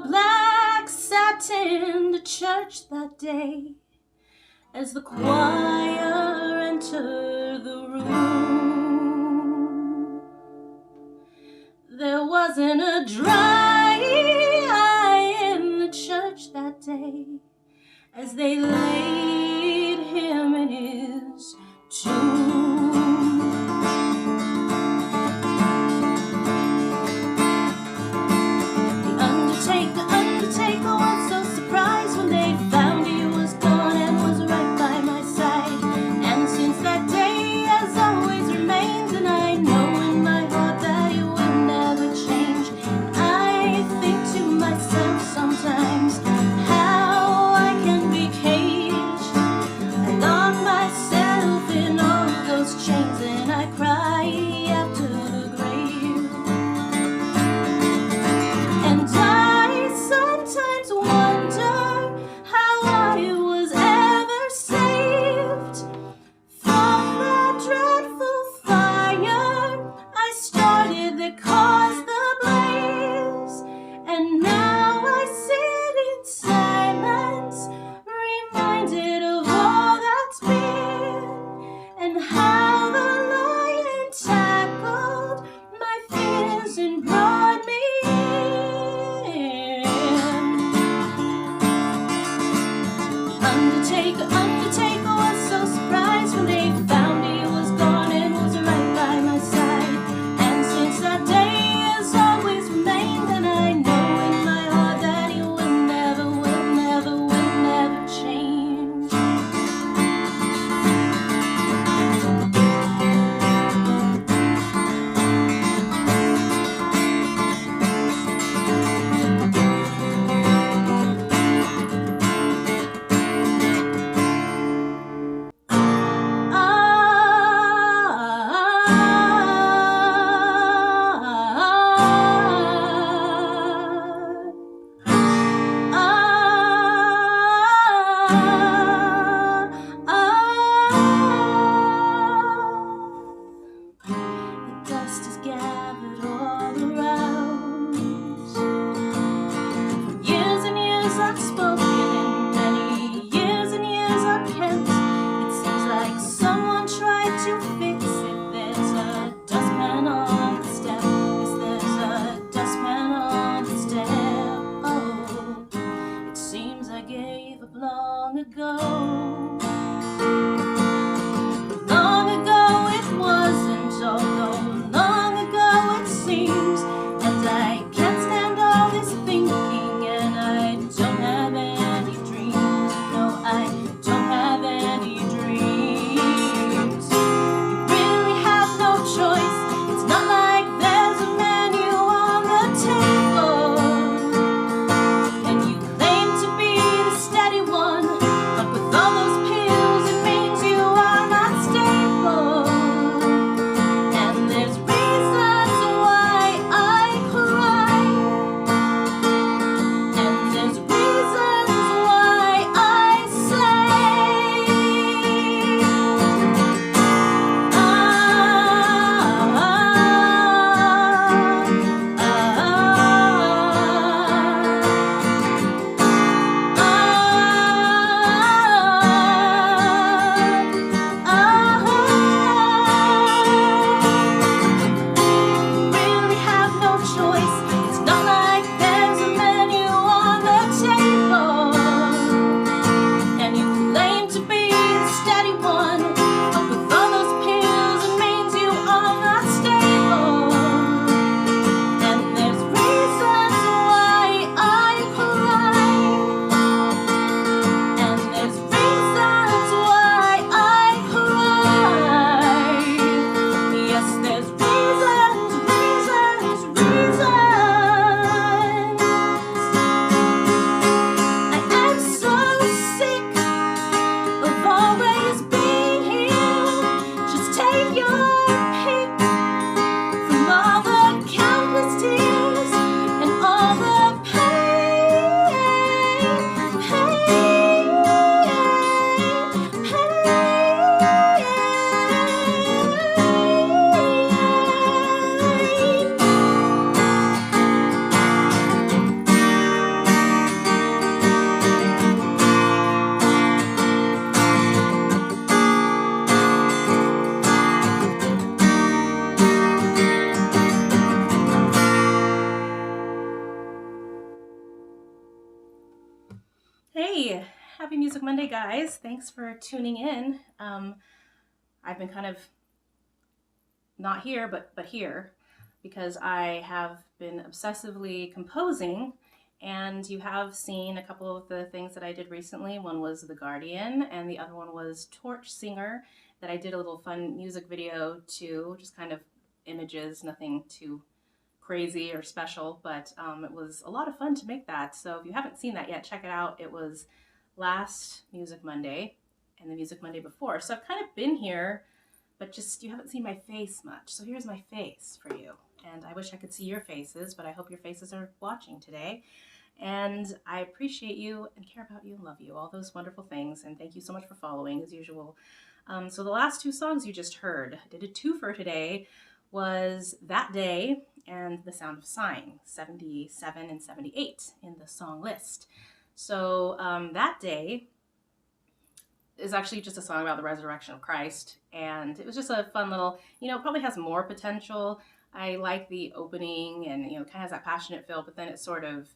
wore black satin to church that day. As the choir entered the room, there wasn't a dry eye in the church that day as they laid him in his tomb. The undertaker was so surprised when they found he was gone and was right by my side. And since that day has always remained, and I know in my heart that he will never change. And I think to myself sometimes how I can be caged. I lock myself in all those chains and I cry after the grave. And I sometimes wonder how I was ever saved from that dreadful fire I started that caused the blaze. And now I sit in silence, reminded of all that's been, and how the lion tackled my fears and brought me in. Undertaker was so surprised when they found he was gone and was right by my side. And since that day has always remained, and I know in my heart that he will never change. Music Monday, guys. Thanks for tuning in. I've been kind of not here, but here, because I have been obsessively composing, and you have seen a couple of the things that I did recently. One was The Guardian, and the other one was Torch Singer, that I did a little fun music video to, just kind of images, nothing too crazy or special, but it was a lot of fun to make that. So if you haven't seen that yet, check it out. It was last Music Monday and the Music Monday before. So I've kind of been here, but just you haven't seen my face much. So here's my face for you. And I wish I could see your faces, but I hope your faces are watching today. And I appreciate you and care about you and love you, all those wonderful things. And thank you so much for following as usual. So the last two songs you just heard, I did a twofer today, was That Day and The Sound of Sighing, 77 and 78 in the song list. So That Day is actually just a song about the resurrection of Christ, and it was just a fun little, it probably has more potential. I like the opening, and kind of has that passionate feel, but then it sort of,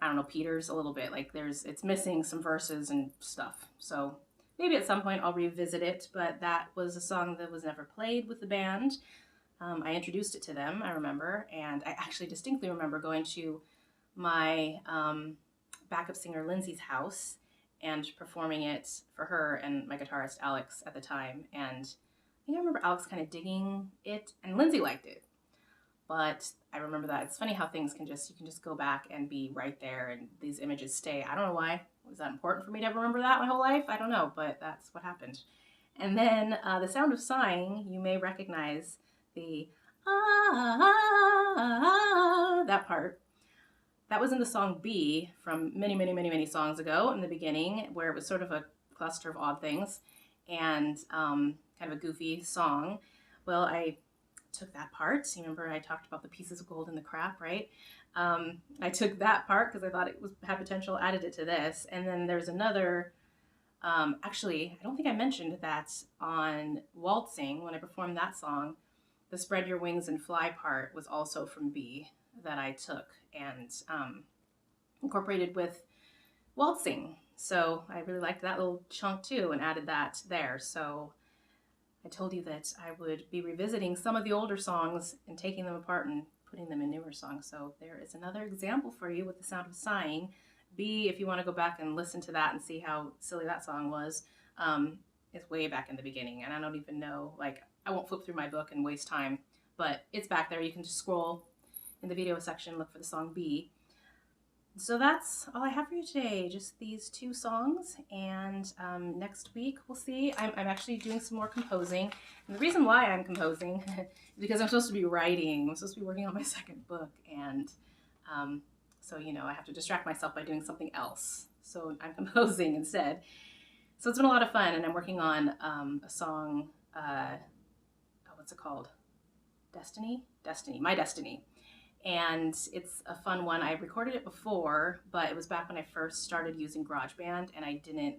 I don't know, peters a little bit. Like it's missing some verses and stuff. So maybe at some point I'll revisit it, but that was a song that was never played with the band. I introduced it to them, I remember, and I actually distinctly remember going to my backup singer Lindsay's house and performing it for her and my guitarist Alex at the time. And I remember Alex kind of digging it, and Lindsay liked it. But I remember that. It's funny how things you can just go back and be right there, and these images stay. I don't know why. Was that important for me to ever remember that my whole life? I don't know, but that's what happened. And then The Sound of Sighing, you may recognize the that part. That was in the song B from many songs ago in the beginning, where it was sort of a cluster of odd things and kind of a goofy song. Well, I took that part. You remember I talked about the pieces of gold in the crap, right? I took that part because I thought it had potential, added it to this. And then there's another, actually, I don't think I mentioned that on Waltzing, when I performed that song, the Spread Your Wings and Fly part was also from B that I took and incorporated with Waltzing. So I really liked that little chunk too and added that there. So I told you that I would be revisiting some of the older songs and taking them apart and putting them in newer songs. So there is another example for you with The Sound of Sighing. B, if you want to go back and listen to that and see how silly that song was, it's way back in the beginning. And I don't even know, I won't flip through my book and waste time, but it's back there. You can just scroll in the video section, look for the song B. So that's all I have for you today, just these two songs, and next week we'll see. I'm actually doing some more composing, and the reason why I'm composing is because I'm supposed to be writing. I'm supposed to be working on my second book, and so I have to distract myself by doing something else. So I'm composing instead. So it's been a lot of fun, and I'm working on a song, what's it called? Destiny, My Destiny. And it's a fun one. I recorded it before, but it was back when I first started using GarageBand, and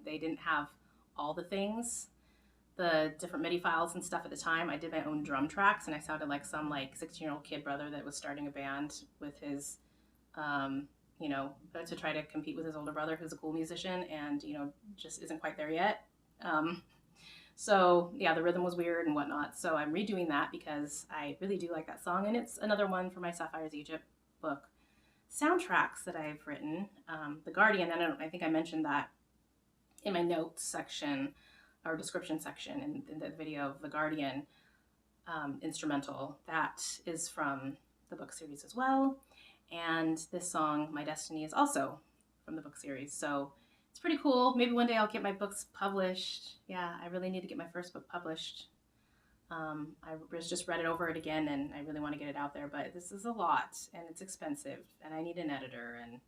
they didn't have all the things, the different MIDI files and stuff at the time. I did my own drum tracks, and I sounded like some 16-year-old kid brother that was starting a band with his, to try to compete with his older brother who's a cool musician and, just isn't quite there yet. So yeah, the rhythm was weird and whatnot. So I'm redoing that because I really do like that song. And it's another one for my Sapphire's Egypt book soundtracks that I've written. The Guardian, I think I mentioned that in my notes section or description section in the video of The Guardian instrumental. That is from the book series as well. And this song, My Destiny, is also from the book series. So it's pretty cool. Maybe one day I'll get my books published. Yeah, I really need to get my first book published. I just read it over it again, and I really want to get it out there, but this is a lot, and it's expensive, and I need an editor, and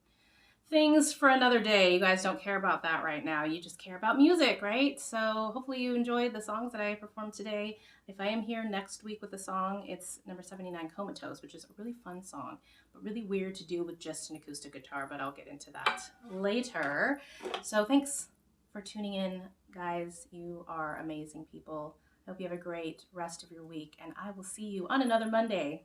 things for another day. You guys don't care about that right now. You just care about music, right? So hopefully you enjoyed the songs that I performed today. If I am here next week with a song, it's number 79, Comatose, which is a really fun song, but really weird to do with just an acoustic guitar, but I'll get into that later. So thanks for tuning in, guys. You are amazing people. I hope you have a great rest of your week, and I will see you on another Monday.